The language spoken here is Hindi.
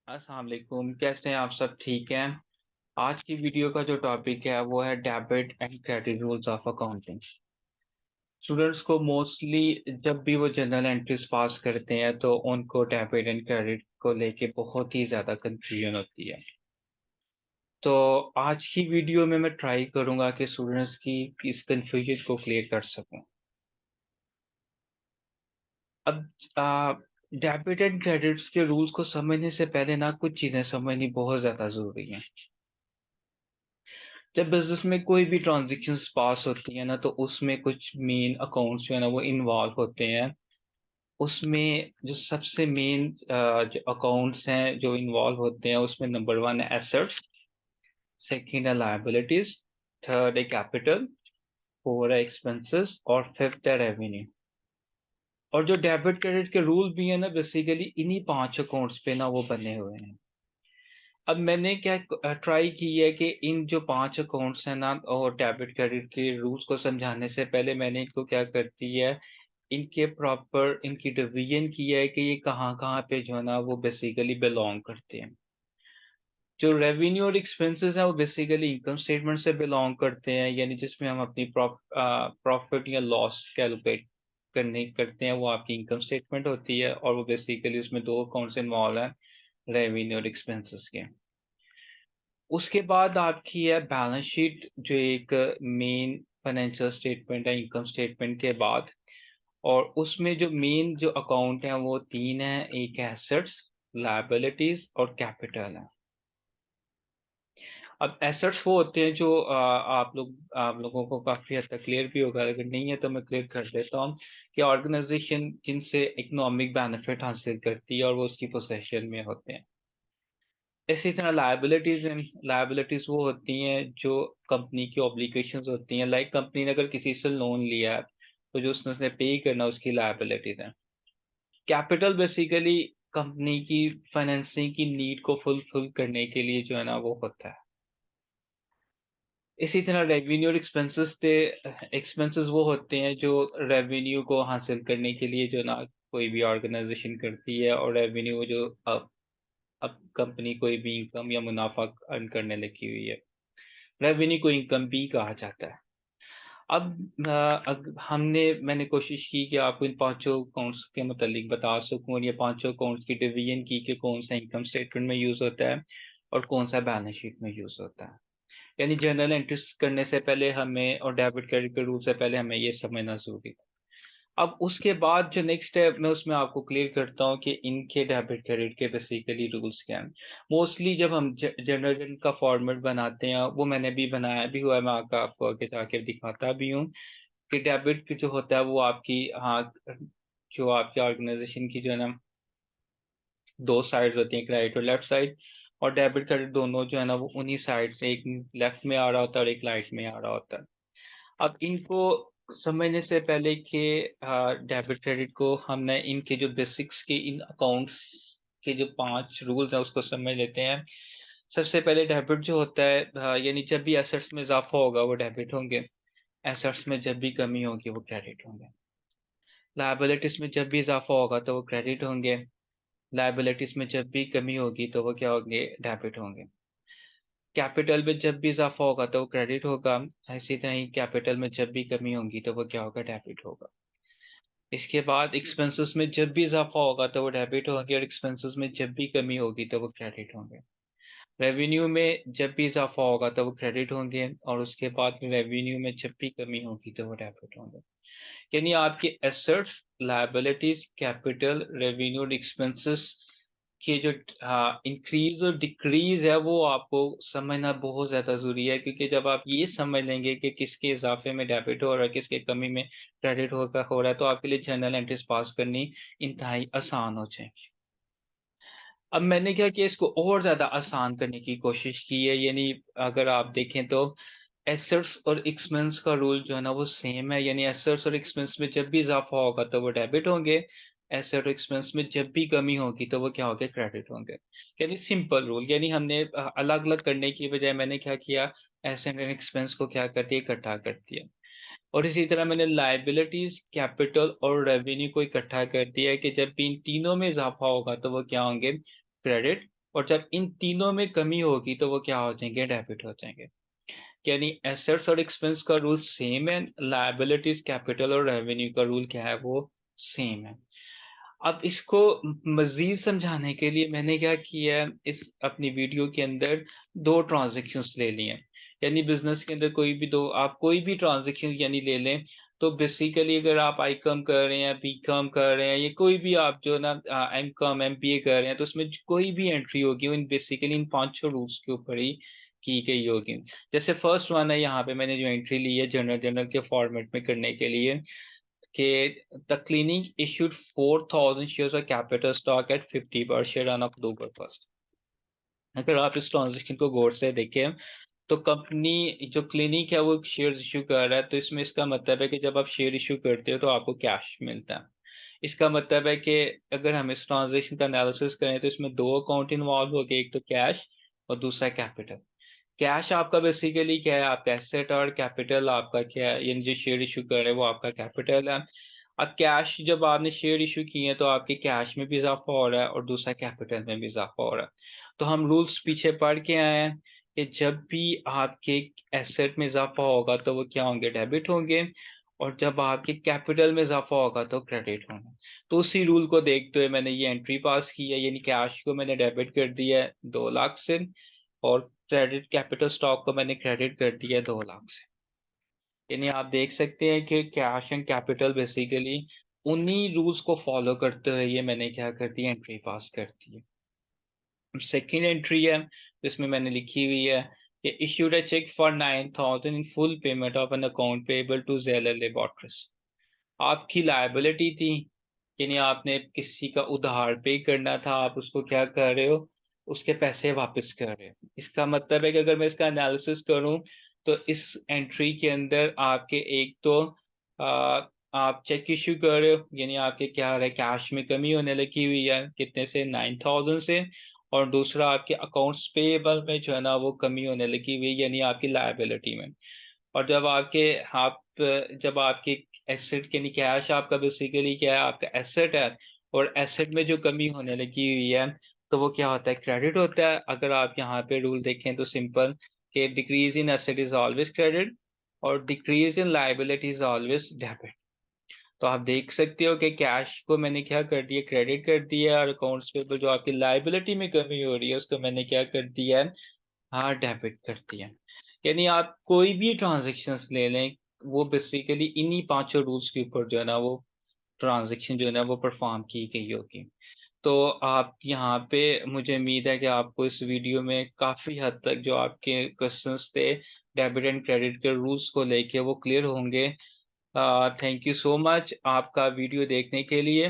अस्सलाम वालेकुम। कैसे हैं आप? सब ठीक हैं? आज की वीडियो का जो टॉपिक है वो है debit and credit rules of accounting. Students को मोस्टली जब भी वो जनरल एंट्रीज पास करते हैं तो उनको डेबिट एंड क्रेडिट को लेके बहुत ही ज़्यादा कंफ्यूजन होती है। तो आज की वीडियो में मैं ट्राई करूंगा कि स्टूडेंट्स की इस कंफ्यूजन को क्लियर कर सकूं। अब डेबिट एंड क्रेडिट्स के रूल्स को समझने से पहले ना कुछ चीज़ें समझनी बहुत ज़्यादा ज़रूरी हैं। जब बिजनेस में कोई भी ट्रांजेक्शन्स पास होती है ना तो उसमें कुछ मेन अकाउंट्स जो है ना वो इन्वॉल्व होते हैं। उसमें जो सबसे मेन जो अकाउंट्स हैं जो इन्वॉल्व होते हैं उसमें नंबर वन है एसेट्स, सेकंड है लायबिलिटीज, थर्ड है कैपिटल, फोर है एक्सपेंसेस और फिफ्थ है रेवेन्यू। और जो डेबिट क्रेडिट के रूल भी है ना बेसिकली इन्हीं पांच अकाउंट्स पे ना वो बने हुए हैं। अब मैंने क्या ट्राई की है कि इन जो पांच अकाउंट्स हैं ना और डेबिट क्रेडिट के रूल्स को समझाने से पहले मैंने इनको क्या करती है, इनके प्रॉपर इनकी डिवीजन की है कि ये कहाँ कहाँ पे जो है ना वो बेसिकली बिलोंग करते हैं। जो रेवेन्यू और एक्सपेंसेस हैं वो बेसिकली इनकम स्टेटमेंट से बिलोंग करते हैं, यानी जिसमें हम अपनी प्रॉफिट या लॉस कैलकुलेट करते हैं वो आपकी इनकम स्टेटमेंट होती है। और वो बेसिकली उसमें दो अकाउंट्स इन्वॉल्व हैं, रेवेन्यू और एक्सपेंसेस के। उसके बाद आपकी है बैलेंस शीट जो एक मेन फाइनेंशियल स्टेटमेंट है इनकम स्टेटमेंट के बाद। और उसमें जो मेन जो अकाउंट है वो तीन है, एक एसेट्स, लायबिलिटीज और कैपिटल है। अब एसेट्स वो होते हैं जो आप लोगों को काफी हद तक क्लियर भी होगा, अगर नहीं है तो मैं क्लियर कर देता हूँ कि ऑर्गेनाइजेशन जिनसे इकोनॉमिक बेनिफिट हासिल करती है और वो उसकी पोसेशन में होते हैं। इसी तरह लायबिलिटीज वो होती हैं जो कंपनी की ऑब्लिगेशंस होती हैं, लाइक कंपनी ने अगर किसी से लोन लिया है तो जो उसने पे करना उसकी लायबिलिटीज है। कैपिटल बेसिकली कंपनी की फाइनेंसिंग की नीड को फुलफिल करने के लिए जो है ना वो होता है। इसी तरह रेवेन्यू और एक्सपेंसेस वो होते हैं जो रेवेन्यू को हासिल करने के लिए जो ना कोई भी ऑर्गेनाइजेशन करती है, और रेवेन्यू जो अब कंपनी कोई भी इनकम या मुनाफा अर्न करने लगी हुई है, रेवेन्यू को इनकम भी कहा जाता है। अब मैंने कोशिश की कि आपको इन पांचों अकाउंट्स के मतलब बता सकूं, और ये पांचों अकाउंट्स की डिवीजन की कि कौन सा इनकम स्टेटमेंट में यूज होता है और कौन सा बैलेंस शीट में यूज होता है। यानी जर्नल एंट्रीज करने से पहले हमें और डेबिट क्रेडिट के रूल से पहले हमें ये समझना जरूरी है। अब उसके बाद जो नेक्स्ट स्टेप मैं उसमें आपको क्लियर करता हूँ कि इनके डेबिट क्रेडिट के बेसिकली रूल्स क्या हैं। मोस्टली जब हम जनरल का फॉर्मेट बनाते हैं, वो मैंने भी बनाया भी हुआ है, मैं आपको आगे जाके दिखाता भी हूँ कि डेबिट जो होता है वो आपकी, हाँ, जो आपकी ऑर्गेनाइजेशन की जो है ना दो साइड्स होती हैं, राइट और लेफ्ट साइड। और डेबिट क्रेडिट दोनों जो है ना वो उन्हीं साइड से, एक लेफ्ट में आ रहा होता है और एक राइट में आ रहा होता है। अब इनको समझने से पहले कि डेबिट क्रेडिट को हमने इनके जो बेसिक्स के इन अकाउंट्स के जो पांच रूल्स हैं उसको समझ लेते हैं। सबसे पहले डेबिट जो होता है, यानी जब भी एसेट्स में इजाफा होगा वो डेबिट होंगे, एसेट्स में जब भी कमी होगी वो क्रेडिट होंगे। लायबिलिटीज में जब भी इजाफा होगा तो वो क्रेडिट होंगे, लायबिलिटीज में जब भी कमी होगी तो वो क्या होंगे, डेबिट होंगे। कैपिटल में जब भी इजाफा होगा तो वो क्रेडिट होगा, इसी तरह ही कैपिटल में जब भी कमी होगी तो वो क्या होगा, डेबिट होगा। इसके बाद एक्सपेंसेस में जब भी इजाफा होगा तो वो डेबिट होंगे, और एक्सपेंसेस में जब भी कमी होगी तो वो क्रेडिट होंगे। रेवेन्यू में जब भी इजाफा होगा तो वो क्रेडिट होंगे, और उसके बाद रेवेन्यू में जब भी कमी होगी तो वो डेबिट होंगे। यानी आपके एसेट्स, लायबिलिटीज, कैपिटल, रेवेन्यू और एक्सपेंसेस के जो इंक्रीज और डिक्रीज है वो आपको समझना बहुत ज्यादा जरूरी है, क्योंकि जब आप ये समझ लेंगे कि किसके इजाफे में डेबिट हो रहा है, किसके कमी में क्रेडिट हो रहा है, तो आपके लिए जर्नल एंट्रीज पास करनी इंतहाई आसान हो जाएगी। अब मैंने क्या किया, इसको और ज्यादा आसान करने की कोशिश की है। यानी अगर आप देखें तो एसेट्स और एक्सपेंस का रूल जो है ना वो सेम है, यानी एसेट्स और एक्सपेंस में जब भी इजाफा होगा तो वो डेबिट होंगे, एसेट और एक्सपेंस में जब भी कमी होगी तो वो क्या होंगे, क्रेडिट होंगे। यानी सिंपल रूल, यानी हमने अलग अलग करने की बजाय मैंने क्या किया, एसेट एंड एक्सपेंस को क्या कर दिया, इकट्ठा कर दिया। और इसी तरह मैंने लाइबिलिटीज, कैपिटल और रेवेन्यू को इकट्ठा कर दिया है कि जब भी इन तीनों में इजाफा होगा तो वो क्या होंगे, क्रेडिट और जब इन तीनों में कमी होगी तो वो क्या हो जाएंगे, डेबिट हो जाएंगे। यानी एसेट्स और एक्सपेंस का रूल सेम है, लायबिलिटीज, कैपिटल और रेवेन्यू का रूल क्या है, वो सेम है। अब इसको मजीद समझाने के लिए मैंने क्या किया है, इस अपनी वीडियो के अंदर दो ट्रांजेक्शन्स ले लिए हैं। यानी बिजनेस के अंदर कोई भी दो, आप कोई भी ट्रांजेक्शन यानी ले लें, तो बेसिकली अगर आप आई कम कर रहे हैं, बी कम कर रहे हैं, या कोई भी आप जो ना एम कम एम बी ए कर रहे हैं, तो उसमें कोई भी एंट्री होगी वो इन बेसिकली इन पांच छह रूल्स के ऊपर ही की गई होगी। जैसे फर्स्ट वन है, यहाँ पे मैंने जो एंट्री ली है जनरल जनरल के फॉर्मेट में करने के लिए, कि the clinic issued 4,000 shares of capital stock at 50 per share on October 1st। अगर आप इस ट्रांजेक्शन को गौर से देखें तो कंपनी जो क्लिनिक है वो शेयर इशू कर रहा है, तो इसमें इसका मतलब है कि जब आप शेयर इशू करते हो तो आपको कैश मिलता है। इसका मतलब है कि अगर हम इस ट्रांजेक्शन का एनालिसिस करें तो इसमें दो अकाउंट इन्वॉल्व हो गए, एक तो कैश और दूसरा कैपिटल। कैश आपका बेसिकली क्या है, आपका एसेट, और कैपिटल आपका क्या है, यानी जो शेयर इशू कर रहे हैं वो आपका कैपिटल है। अब कैश, जब आपने शेयर इशू किए हैं तो आपके कैश में भी इजाफा हो रहा है और दूसरा कैपिटल में भी इजाफा हो रहा है। तो हम रूल्स पीछे पढ़ के आए हैं कि जब भी आपके एसेट में इजाफा होगा तो वो क्या होंगे, डेबिट होंगे, और जब आपके कैपिटल में इजाफा होगा तो क्रेडिट होंगे। तो उसी रूल को देखते हुए मैंने ये एंट्री पास की है, यानी कैश को मैंने डेबिट कर दिया है 2 लाख से, और क्रेडिट कैपिटल स्टॉक को मैंने क्रेडिट कर दिया है 2 लाख से। यानी आप देख सकते हैं कि कैश एंड कैपिटल बेसिकली उन्हीं रूल्स को फॉलो करते हुए ये मैंने क्या कर दिया, एंट्री पास कर दी है। सेकेंड एंट्री है जिसमें मैंने लिखी हुई है कि issued a cheque for 9,000 in full payment of an account payable to Gel Laboratories. आपकी लायबिलिटी थी, यानी आपने किसी का उधार पे करना था, आप उसको क्या कर रहे हो, उसके पैसे वापस कर रहे हो। इसका मतलब है कि अगर मैं इसका एनालिसिस करूं तो इस एंट्री के अंदर आपके एक तो आ, आप चेक इशू कर रहे हो, यानी आपके क्या है, कैश में कमी होने लगी हुई है, कितने से, 9,000 से। और दूसरा आपके अकाउंट्स पेएबल में जो है ना वो कमी होने लगी हुई है, यानी आपकी लायबिलिटी में। और जब आपके आप जब आपके एसेट के, यानी कैश आपका बेसिकली क्या है, आपका एसेट है, और एसेट में जो कमी होने लगी हुई है तो वो क्या होता है, क्रेडिट होता है। अगर आप यहाँ पे रूल देखें तो सिंपल, कि decrease in asset is always credit और decrease in liability is always debit. तो आप देख सकते हो कि कैश को मैंने क्या कर दिया, क्रेडिट कर दिया, और अकाउंट्स पेबल जो आपकी लाइबिलिटी में कमी हो रही है उसको मैंने क्या कर दिया है, हाँ, डेबिट करती है। यानी आप कोई भी ट्रांजेक्शन्स ले लें, वो बेसिकली इन्हीं पांचों रूल्स के ऊपर जो है ना वो ट्रांजेक्शन जो है ना वो परफॉर्म की गई होगी। तो आप यहाँ पे, मुझे उम्मीद है कि आपको इस वीडियो में काफ़ी हद तक जो आपके क्वेश्चंस थे डेबिट एंड क्रेडिट के रूल्स को लेके वो क्लियर होंगे। थैंक यू सो मच आपका वीडियो देखने के लिए।